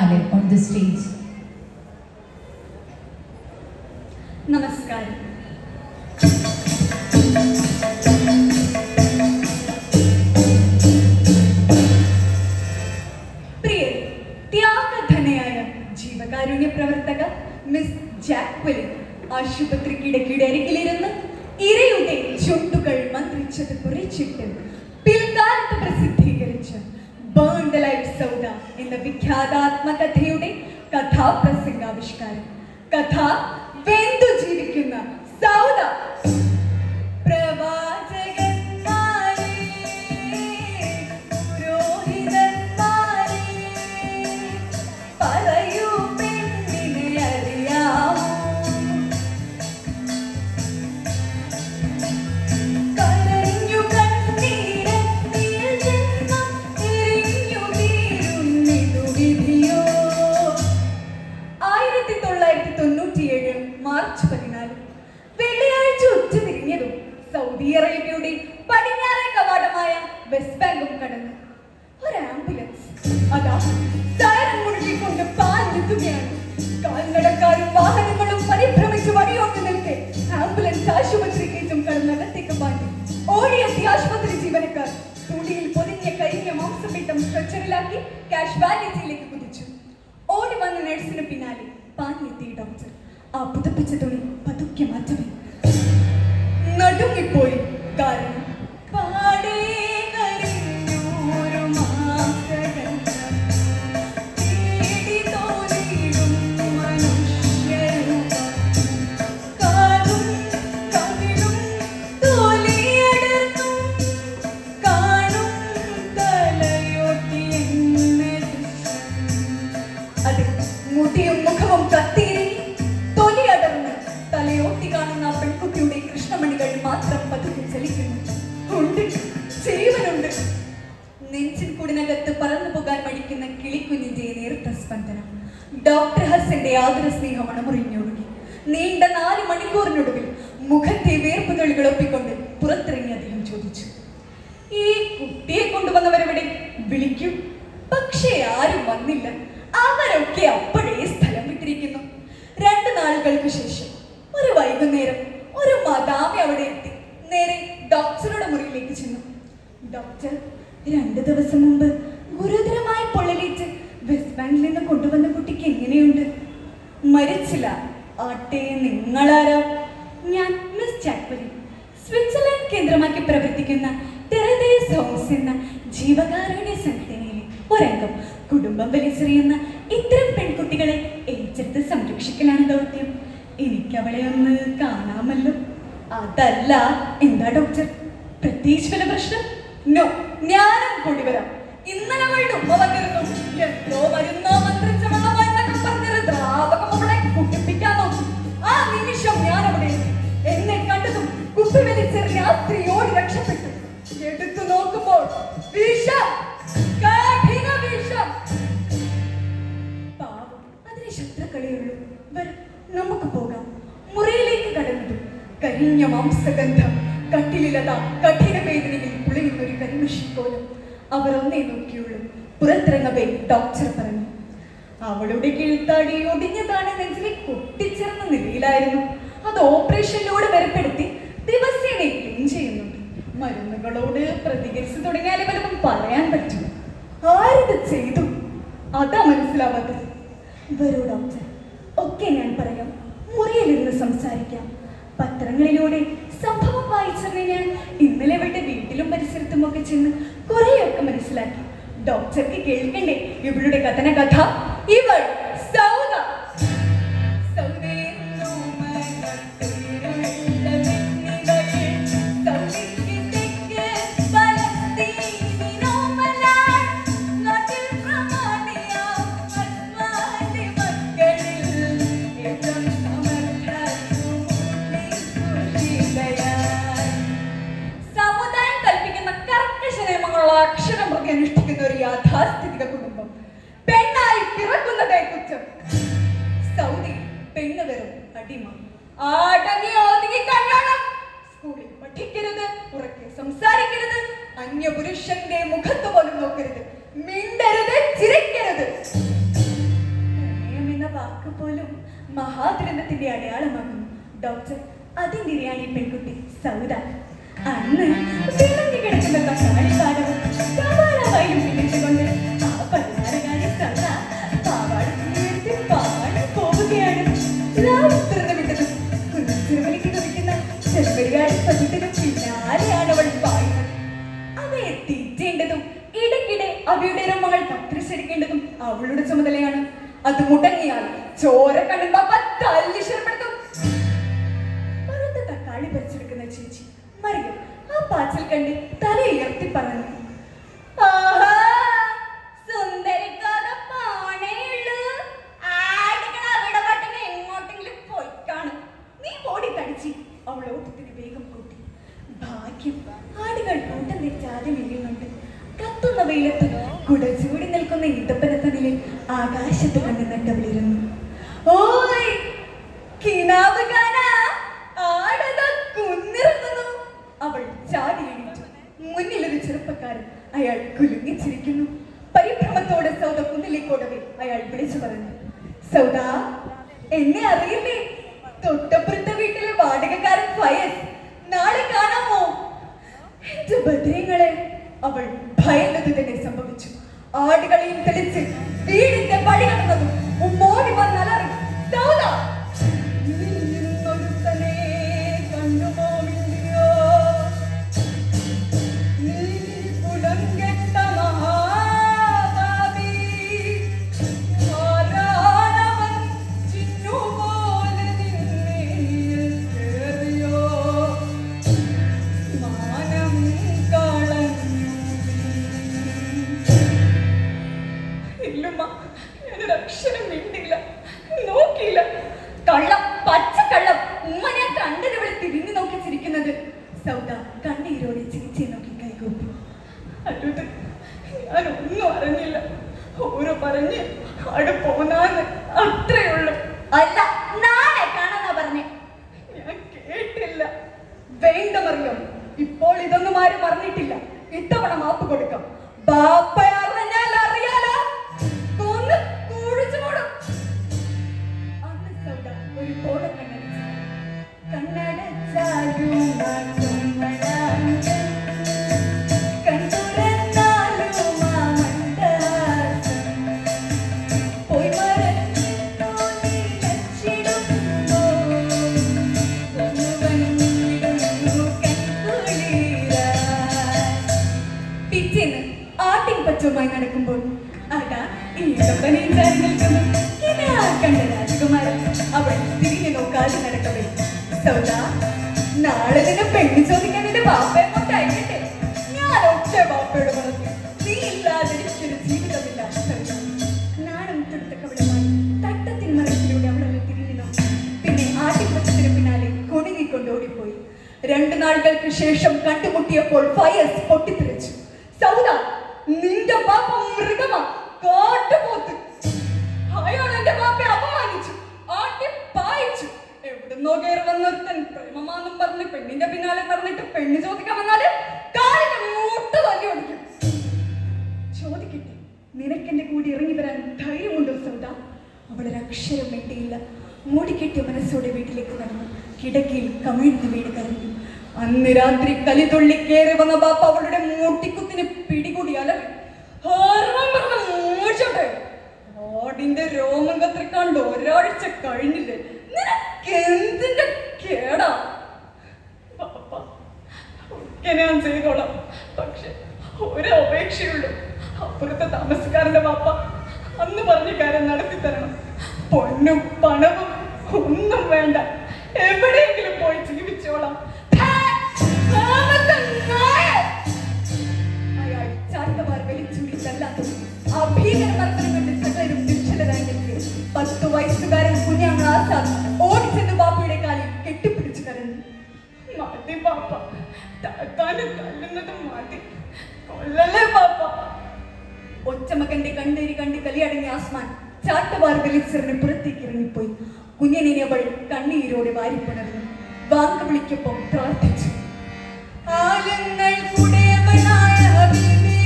Khalid on the stage. നമസ്കാരം. പ്രിയ ത്യാഗധനയായ ജീവകാരുണ്യ പ്രവർത്തക മിസ് ജാക്വലിൻ ആശുപത്രിക്കിടക്കിടരികിലിരുന്ന് ഇരയുടെ ചുണ്ടുകൾ മന്ത്രിച്ചത് കുറിച്ചിട്ട് പിൽക്കാലത്ത് പ്രസിദ്ധീകരിച്ച ബേൺ ദ ലൈഫ് സൗദ എന്ന വിഖ്യാതാത്മകഥയുടെ കഥാപ്രസംഗാവിഷ്കാരം. കഥ വെന്തു ജീവിക്കുന്ന സൗദ. പ്രവാചകന്മാരെ, പുരോഹിതന്മാരെ, പറയൂ പെണ്ണിനെ അറിയാമോ? കരഞ്ഞു കണ്ണീരത്തിയ ജന്മം എരിഞ്ഞു വീഴുന്നിതു വിധിയോ. 1997 മാർച്ച് 14 വെള്ളിയാഴ്ച ഉച്ചതിരിഞ്ഞതും സൗദി അറേബ്യയുടെ പടിഞ്ഞാറേ കവാടമായ വെസ്റ്റ് ബാങ്കും കടന്നു ഒരു ആംബുലൻസ് അതാ സൈറൻ മുഴുകിക്കൊണ്ട് പാഞ്ഞെത്തുകയാണ്. കാൽനടക്കാരും വാഹനങ്ങളും പരിഭ്രമിച്ച് വഴിയോട്ട് നിൽക്കെ ആംബുലൻസ് ആശുപത്രി ഗേറ്റും കടന്നകത്തേക്ക് പാഞ്ഞു. ഓടിയെത്തിയ ആശുപത്രി ജീവനക്കാർ തുണിയിൽ പൊതിഞ്ഞ കരിഞ്ഞ മാംസപീഠം സ്ട്രെച്ചറിലാക്കി കാഷ് വാലിറ്റിയിലേക്ക് കുതിച്ചു. ഓടി വന്ന നഴ്സിന് പിന്നാലെ പാഞ്ഞെത്തിയ ഡോക്ടർ ആ പുതപ്പിച്ച തുണി പതുക്കെ മാറ്റവേ നടുങ്ങിപ്പോയി. കാരണം പാടേ കരിഞ്ഞൂരു മാസകന്നം തേടി തോന്നിയിടും മനുഷ്യരൂപം. കാതും കവിളും തൊലിയടർന്നും കാണും തലയൊട്ടി എന്നെ ദൃശ്യം. അതെ, മുടിയും മുഖവും കത്തിയിറങ്ങി തൊലിയടർന്ന് തലയോട്ടി കാണുന്ന ആ പെൺകുട്ടിയുടെ കൃഷ്ണമണികൾ മാത്രം പതുക്കെ ചലിക്കുന്നു. ഉണ്ട്, ജീവനുണ്ട്. നെഞ്ചിൻ കൂടിനകത്ത് പറന്നു പോകാൻ മടിക്കുന്ന കിളിക്കുഞ്ഞിന്റെ നേർത്ത സ്പന്ദനം. ഡോക്ടർ ഹസന്റെ ആദര സ്നേഹം അണമുറിഞ്ഞൊഴുകി. നീണ്ട 4 മണിക്കൂറിനൊടുവിൽ മുഖത്തെ വേർപ്പ് തൊളികൾ ഒപ്പിക്കൊണ്ട് പുറത്തിറങ്ങി അദ്ദേഹം ചോദിച്ചു, ഈ കുട്ടിയെ കൊണ്ടുവന്നവരെവിടെ? വിളിക്കൂ. പക്ഷേ ആരും വന്നില്ല. അവരൊക്കെ അപ്പോഴേ സ്ഥലം വിട്ടിരിക്കുന്നു. 2 നാളുകൾക്ക് ശേഷം ഒരു വൈകുന്നേരം ഒരു മാതാവ് അവിടെ എത്തി. നേരെ ഡോക്ടറുടെ മുറിയിലേക്ക് ചെന്നു. ഡോക്ടർ, 2 ദിവസം മുമ്പ് ഗുരുതരമായി പൊള്ളലേറ്റ് വെസ്റ്റ് ബാങ്കിൽ നിന്ന് കൊണ്ടുവന്ന കുട്ടിക്ക് എങ്ങനെയുണ്ട്? മരിച്ചില്ല. ആട്ടെ, നിങ്ങളാരോ? ഞാൻ മിസ് ജാക്വലിൻ, സ്വിറ്റ്സർലൻഡ് കേന്ദ്രമാക്കി പ്രവർത്തിക്കുന്ന ടെറദേസ് ഹൗസ് എന്ന ജീവകാരുണ്യ സംഘടനയിലെ ഒരംഗം. കുടുംബം വലിച്ചെറിയുന്ന ഇത്തരം പെൺകുട്ടികളെ ഏറ്റെടുത്ത് സംരക്ഷിക്കലാണ് ദൗത്യം. എനിക്ക് അവളെ ഒന്ന് കാണാമല്ലോ. അതല്ല. എന്താ ഡോക്ടർ, പ്രത്യേകിച്ച് വല്ല പ്രശ്നം? നോ, ഞാനും കൂടി വരാം. ഇന്നലെ അവളുടെ ഉമ്മ വന്നിരുന്നു. എന്തോ മരുന്നോ മന്ത്രിച്ചവളോ എന്നൊക്കെ പറഞ്ഞൊരു ദ്രാവകം അവളെ കുട്ടിപ്പിക്കാൻ നോക്കി. ആ നിമിഷം ഞാൻ അവിടെ എന്നെ കണ്ടതും കുപ്പി വലിച്ചെറിഞ്ഞ ആ സ്ത്രീയോട് രക്ഷപ്പെട്ടു. എടുത്തു നോക്കുമ്പോൾ വിഷം, കഠിന വിഷം. പാവം, അതിന് ശത്രുക്കളെയുള്ളൂ. വരും, നമുക്ക് പോകാം. മുറിയിലേക്ക് കടന്നതും കരിഞ്ഞ മാംസഗന്ധം, കട്ടിലിലത കഠിന വേദനയിൽ പുളയുന്നൊരു കരിമഷി പോലും. അവർ ഒന്നേ നോക്കിയുള്ളൂ. പുറത്തിറങ്ങവേ ഡോക്ടർ പറഞ്ഞു, അവളുടെ കീഴ്ത്താടി ഒടിഞ്ഞതാണ്, നെഞ്ചിലെ പൊട്ടിച്ചേർന്ന നിലയിലായിരുന്നു. അത് ഓപ്പറേഷനിലൂടെ വരപ്പെടുത്തി ദിവസേന ക്ലീൻ ചെയ്യുന്നുണ്ട്. മരുന്നുകളോട് പ്രതികരിച്ചു തുടങ്ങിയാലേ വല്ലതും പറയാൻ പറ്റൂ. ആരിത് ചെയ്തു? അതാ മനസ്സിലാവാത്തത്. വരൂ ഡോക്ടർ, ഒക്കെ ഞാൻ പറയാം. മുറിയിലിരുന്ന് സംസാരിക്കാം. പത്രങ്ങളിലൂടെ സംഭവം വായിച്ചറിഞ്ഞ ഞാൻ ഇന്നലെ ഇവിടെ വീട്ടിലും പരിസരത്തും ഒക്കെ ചെന്ന് കുറെയൊക്കെ മനസ്സിലാക്കി. ഡോക്ടർക്ക് കേൾക്കണ്ടേ ഇവളുടെ കഥന കഥ? ഇവൾ സൗദ. അക്ഷരം പ്രതി അനുഷ്ഠിക്കുന്ന ഒരു യാഥാസ്ഥിതിക കുടുംബം. പെണ്ണായി പിറക്കുന്നതേ കുറ്റം. സൗദി പെണ്ണ് വെറും അടിമ. ആടങ്ങി ഒതുങ്ങി കണ്ണണം. സ്കൂളിൽ പഠിക്കരുത്, ഉറക്കെ സംസാരിക്കരുത്, അന്യപുരുഷന്റെ മുഖത്ത് പോലും നോക്കരുത്, മിണ്ടരുത്, ചിരിക്കരുത്. വാക്ക് പോലും മഹാദുരന്തത്തിന്റെ അടയാളമാകുന്നു. ഡോക്ടർ അതിനിരയാണ് ഈ പെൺകുട്ടി സൗദ. അന്ന് വിളഞ്ഞു കിടക്കുന്ന തക്കാളിക്കാരവും സവാളാവായും പിടിച്ചുകൊണ്ട് ആ 16-കാരി സൗദ പാവാട പാടി പോവുകയാണ്. തുറന്നു വിട്ടതും കുളിച്ചിരുമലിക്ക് കുതിക്കുന്ന ചെറുപടികാരി പതിത്തിന് പിന്നാലെയാണ് അവൾ പായുന്നത്. അവയെ തീറ്റേണ്ടതും ഇടയ്ക്കിടെ അവയുടെ രോമങ്ങൾ കത്തിരിച്ചെടുക്കേണ്ടതും അവളുടെ ചുമതലയാണ്. അത് മുടങ്ങിയാൽ ചോര കണ്ണൻ പാപ്പ തല്ലിശരപ്പെടുത്തും. പറുത്ത തക്കാളി പറിച്ചെടുക്കുന്ന ചേച്ചി മറിയം ആ പാച്ചിൽ കണ്ട് തല ഉയർത്തി പറഞ്ഞു, എങ്ങോട്ടെങ്കിലും പോയി കാണും. നീ ഓടി തടിച്ചി. അവൾ ഓട്ടത്തിന് വേഗം കൂട്ടി. ഭാഗ്യം, ആടുകൾ കൂട്ടം തിരിച്ച് ആദ്യം ഇരിയുന്നുണ്ട്. കത്തുന്ന വെയിലത്ത് കുടച്ചൂടി നിൽക്കുന്ന ഈത്തപ്പനത്തണിലിൽ ആകാശത്ത് കണ്ട് നട്ടവിളിരുന്നു. ഓയ് കിനാവ് കാണാ, ആടതാ കുന്നിറങ്ങുന്നു. അവൾ ചാടി എണീറ്റു. മുന്നിലൊരു ചെറുപ്പക്കാരൻ. അയാൾ കുലുങ്ങിച്ചിരിക്കുന്നു. പരിഭ്രമത്തോടെ സൗദ കുന്നിലേക്കോടവേ അയാൾ വിളിച്ചു പറഞ്ഞു, സൗദ, എന്നെ അറിയില്ലേ? തൊട്ടപ്പുറത്തെ വീട്ടിലെ വാടകക്കാരൻ ഫയസ്. നാളെ കാണാമോ? എന്റെ ഭദ്രങ്ങളെ. അവൾ ഭയന്നത് തന്നെ സംഭവിച്ചു. ആടുകളെയും തെളിച്ച് വീടിന്റെ പടി കടന്നതും ഉമ്മോടി വന്നലറി, സൗദ, നിന്നൊരുത്തനെ കണ്ടുമോ മിണ്ടിയോ? നീ പുലങ്കെട്ട മഹാഭാവി. ആരാണവൻ ചിന്നുപോലെ നിന്നെ കേറിയോ? മാനം കളഞ്ഞു. ഇല്ലുമ്മ, ഞാനൊരു അക്ഷരം മിണ്ടില്ല, നോക്കിയില്ല. കള്ളം, പച്ചക്കള്ളം. ഉമ്മ ഞാൻ കണ്ടതിവളെ തിരിഞ്ഞു നോക്കി ചിരിക്കുന്നത്. സൗദ കണ്ണീരോടെ ചേച്ചിയെ നോക്കി കൈകൂപ്പി. അല്ലത്, ഞാനൊന്നും അറിഞ്ഞില്ല. ഓരോ പറഞ്ഞ് അവിടെ പോന്നാന്ന് അത്രേ ഉള്ളൂ. അല്ല, നാളെ കാണാന്നാ പറഞ്ഞേ. ഞാൻ കേട്ടില്ല. വേണ്ട മറിയം, ഇപ്പോൾ ഇതൊന്നും ആരും പറഞ്ഞിട്ടില്ല. ഇത്തവണ മാപ്പ് കൊടുക്കാം. ബാപ്പയറിഞ്ഞാൽ അറിയാലോ, കൊന്ന് കുഴിച്ചു മൂടും. അന്ന് സൗദ ഒരു കോടം കണ്ണടച്ചു. കണ്ണടച്ചാലും കണ്ടുറന്നാലും പോയി മറഞ്ഞിട്ടോ നീ ലച്ചിടുമ്പോ പിറ്റേന്ന് ആട്ടിൻ പച്ചവുമായി നടക്കുമ്പോൾ ആടാ ഈടപ്പനയും ചാരി നിൽക്കുന്നു. കണ്ട രാജകുമാരൻ അവൾ തിരിഞ്ഞു നോക്കാതെ നടക്കവേ, സൗദ, നാളെ നിന്നെ പെണ്ണു ചോദിക്കാൻ എന്റെ ബാപ്പയെ കൊണ്ടയക്കട്ടെ. ഞാൻ ഒറ്റ ബാപ്പയോട് പറഞ്ഞു, നീ ഇല്ലാതെ എനിക്കൊരു ജീവിതമില്ല. സൗദ നാണം തൊടുത്ത കവിളമായി തട്ടത്തിൻ മറത്തിലൂടെ അവളെ തിരിഞ്ഞു നോക്കി. പിന്നെ ആട്ടിൻപറ്റത്തിന് പിന്നാലെ കുണുങ്ങിക്കൊണ്ട് ഓടിപ്പോയി. 2 നാളുകൾക്ക് ശേഷം കണ്ടുമുട്ടിയപ്പോൾ ഫയസ് പൊട്ടിത്തെറിച്ചു. സൗദ, നിന്റെ ബാപ്പ മൃഗമാ, കാട്ടുപോത്ത്. അയാൾ എന്റെ ബാപ്പയെ അപമാനിച്ചു, ആട്ടി പായിച്ചു. എവിടുന്നോ കയറി വന്നൊരുത്തൻ പ്രേമമാന്നും പറഞ്ഞ് പെണ്ണിന്റെ പിന്നാലെ പറഞ്ഞിട്ട് പെണ്ണ് ചോദിക്കാൻ വന്നാല് കാലിന്റെ മൂട്ട് തല്ലി ഓടിക്കും. ചോദിക്കട്ടെ, നിനക്കെന്റെ കൂടി ഇറങ്ങി വരാൻ ധൈര്യമുണ്ടോ സൗദ? അവളൊരക്ഷരം വേണ്ടിയില്ല. മൂടിക്കെട്ടിയ മനസ്സോടെ വീട്ടിലേക്ക് നടന്നു. കിടക്കയിൽ കമിഴ്ന്ന് വീട് കരഞ്ഞു. അന്ന് രാത്രി കലിതുള്ളി കയറി വന്ന ബാപ്പ അവളുടെ മൂട്ടിക്കുത്തിന് പിടികൂടി അലറി. ആടിന്റെ രോമം കത്തിരിക്കാണ്ട് ഒരാഴ്ച കഴിഞ്ഞില്ലേ? നിനക്കെന്തിന്റെ കേടാ? ബാപ്പ, ഒക്കെ ഞാൻ ചെയ്തോളാം. പക്ഷെ ഒരു അപേക്ഷയുള്ളൂ. അപ്പുറത്തെ താമസക്കാരന്റെ ബാപ്പ അന്ന് പറഞ്ഞ കാര്യം നടത്തി തരണം. പൊന്നും പണവും ഒന്നും വേണ്ട, എവിടെയെങ്കിലും പോയി ജീവിച്ചോളാം. അയാൾ ചാട്ടമാർ വലിച്ചൂടി തല്ലാത്തത് അഭീകരമർദ്ദനം കൊണ്ട് സകലരും നിശ്ചലരായി നിൽക്കുക. 10 വയസ്സുകാരൻ കുഞ്ഞാങ്ങൾ ആസാദ് ഓടിച്ചെന്ന് ബാപ്പയുടെ കാലിൽ കെട്ടിപ്പിടിച്ചു കരഞ്ഞു. മതി ബാപ്പ, താത്താനെ തല്ലുന്നത് മതി, കൊല്ലല്ലേ ബാപ്പ. ഒറ്റമകന്റെ കണ്ണേരി കണ്ട് കലിയടങ്ങിയ ആസ്മാൻ ചാട്ടവാർ വലിച്ചെറിഞ്ഞ് പുറത്തേക്ക് ഇറങ്ങിപ്പോയി. കുഞ്ഞിനെ അവൾ കണ്ണീരോടെ വാരിപ്പുണർന്നു. വാക്ക് വിളിക്കൊപ്പം പ്രാർത്ഥിച്ചു. ആലങ്ങൾ കുടയവനായ ഹബീബേ,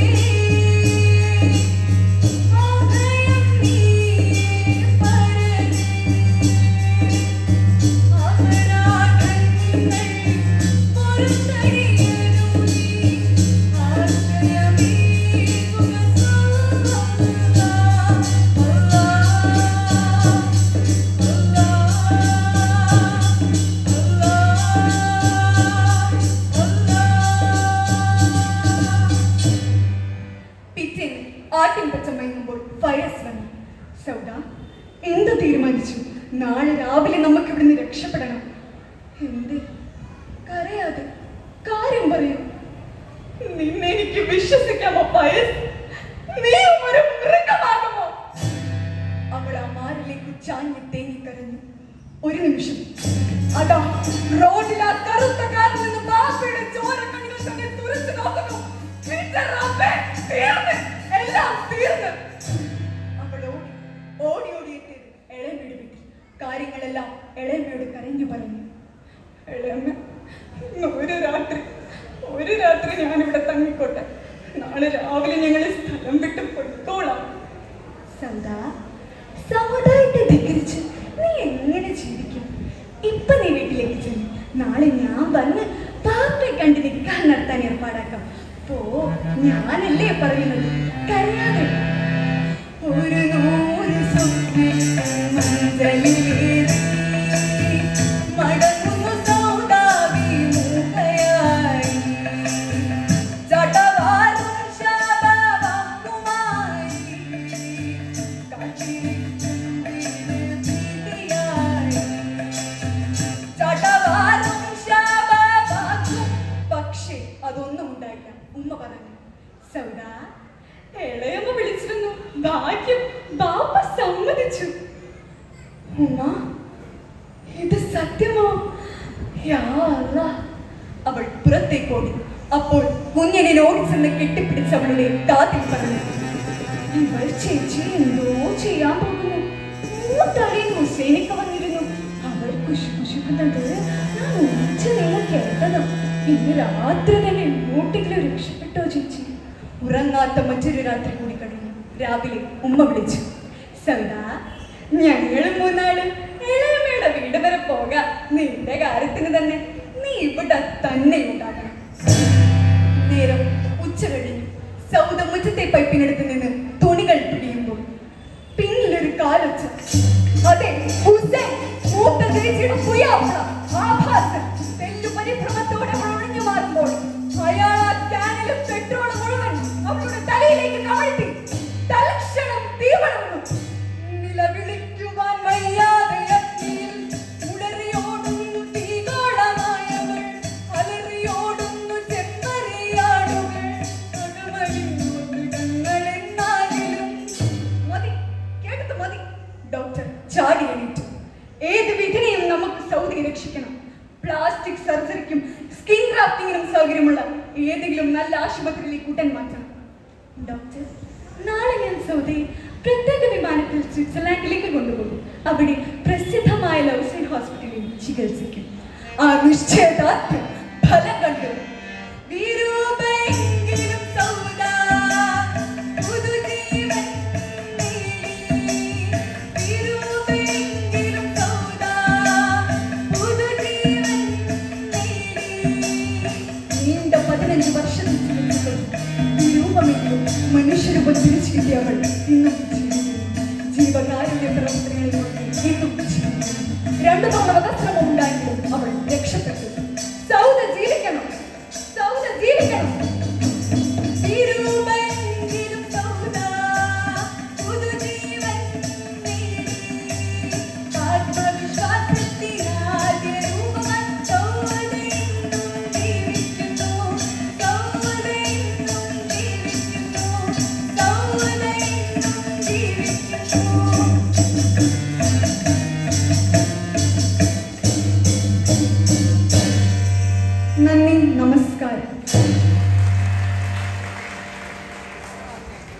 അഭയം നീ പരനേ, സൗദ, എന്ത് തീരുമാനിച്ചു? നാളെ രാവിലെ നമുക്ക് ഇവിടുന്ന് രക്ഷപ്പെടണം. എന്ത്? കരയാതെ കാര്യം പറയൂ. നിന്നെ എനിക്ക് വിശ്വസിക്കാമോ പയസ്? നീയും ഒരു മൃഗമാകുമോ? അവൾ ആ മാറിലേക്ക് ചാഞ്ഞ് തേങ്ങിക്കരഞ്ഞു. ഒരു നിമിഷം അതാ റോഡിൽ ആ കറുത്ത കാറിൽ നിന്ന് ബാപ്പയുടെ ചോര കണ്ണുകൾ തന്നെ തുറച്ചു നോക്കുന്നു. എല്ലാം തീർന്ന്. അവൾ ഓടി ഓടിയെത്തിയത് എളമയുടെ വീട്ടിൽ. കാര്യങ്ങളെല്ലാം എളമയോട് കരഞ്ഞു പറഞ്ഞു. എളമ, ഒരു രാത്രി ഞാനിവിടെ തങ്ങിക്കോട്ടെ. നാളെ രാവിലെ ഞങ്ങൾ സ്ഥലം വിട്ട് പൊയ്ക്കോളാം. സൗദാ, സമുദായത്തെ ധിക്കരിച്ച് നീ എങ്ങനെ ജീവിക്കും? ഇപ്പൊ നീ വീട്ടിലേക്ക് ചെല്ലും. നാളെ ഞാൻ വന്ന് പാപ്പയെ കണ്ട് നിൽക്കാൻ നടത്താൻ ഏർപ്പാടാക്കാം. പോ, ഞാനല്ലേ പറയുന്നത്. കരയാതെ. ഒരു 100 സ്വപ്നം മഞ്ചലിലേറി മടങ്ങുന്നു സൗദാവി മൂകയായി. ചടവാലും ശാപവാക്കുമായി ചടവാലും ശാപവാക്കും. പക്ഷേ അതൊന്നും ഉണ്ടായില്ല. ഉമ്മ പറഞ്ഞു, സൗദ, ഇളയമ്മ വിളിച്ചിരുന്നു. ഭാഗ്യം, ബാപ്പ സമ്മതിച്ചു. ഉമ്മ, ഇത് സത്യമോ? യാ അല്ലാഹ്. അവൾ പുറത്തേക്ക് ഓടി. അപ്പോൾ കുഞ്ഞിനെ ഓടിച്ചെന്ന് കെട്ടിപ്പിടിച്ച് അവളുടെ കാതിൽ പറഞ്ഞു, ഇവൾ ചേച്ചി എന്തോ ചെയ്യാൻ പോകുന്നു. തലേന്ന് ഹുസൈനൊക്കെ വന്നിരുന്നു. അവൾ കുശുകുശുക്കുന്നത് ഞാൻ ഉച്ച നേരം കേട്ടതോ. ഇന്ന് രാത്രി തന്നെ എങ്ങോട്ടെങ്കിലും രക്ഷപ്പെട്ടോ ചേച്ചി? ഉറങ്ങാത്ത മറ്റൊരു രാത്രി കൂടി കഴിഞ്ഞു. രാവിലെ ഉമ്മ വിളിച്ചു, സൗദ, ഞങ്ങൾ 3 ഇളയമ്മയുടെ വീട് വരെ പോകാം. നിന്റെ കാര്യത്തിന് തന്നെ നീ ഇവിടെ തന്നെ ഉണ്ടാകണം. നേരം ഉച്ച കഴിഞ്ഞു. സൗദ മുറ്റത്തെ പൈപ്പിനടുത്ത് നിന്ന് തുണികൾ പിടിയുമ്പോൾ പിന്നിലൊരു കാലൊച്ച. അതെ, ഹുസൈൻ, മൂത്ത ചേച്ചിയുടെ പുയ്യാപ്ല ആഭാസൻ. തെല്ലു പരിഭ്രമത്തോടെ അവൾ ഒഴിഞ്ഞു മാറുമ്പോൾ അയാൾ ആ ക്യാനിലും പെട്രോൾ മുഴുവൻ അവളുടെ തലയിലേക്ക് കമഴ്ത്തി. തൽക്ഷണം തീ പടർന്നു. നിലവിളിക്കുവാൻ വയ്യാതെ അഗ്നിയിൽ ഉടറിയോടുന്നു തീകോളമായവൾ. അലറിയോടുന്നു ചെമ്മരിയാടുകൾ. നടുവലിടങ്ങളെന്നാകിലും മതി, കേട്ടത് മതി. ഡോക്ടർ ചാടി എണീറ്റു. ഏത് വിധനെയും നമുക്ക് സൗദിയെ രക്ഷിക്കണം. പ്ലാസ്റ്റിക് സർജറിക്കും സ്കിൻ ഗ്രാഫ്റ്റിങ്ങിനും സൗകര്യമുള്ള ഏതെങ്കിലും നല്ല ആശുപത്രിയിലേക്ക് ഉടൻ മാറ്റണം. ഡോക്ടർ, നാളെ ഞാൻ സൗദിയെ പ്രത്യേക വിമാനത്തിൽ സ്വിറ്റ്സർലാൻഡിലേക്ക് കൊണ്ടുപോകും. അവിടെ പ്രസിദ്ധമായ ലൗസൈഡ് ഹോസ്പിറ്റലിൽ ചികിത്സിക്കും. ആ നിശ്ചയദാർഢ്യം ഫലം കണ്ടു. വിരൂപയെങ്കിലും സൗദ പുതുജീവൻ നേടി. വിരൂപയെങ്കിലും സൗദ പുതുജീവൻ നേടി. നീണ്ട 15 വർഷത്തിൽ ചികിത്സിച്ചു. വിരൂപമെങ്കിലും മനുഷ്യരൂപം തിരിച്ചു കിട്ടിയ അവൾ ഇന്നും ജീവകാരുണ്യ പ്രവർത്തനങ്ങളിൽ ഇന്നും 2 തവണ വധശ്രമം ഉണ്ടായെങ്കിലും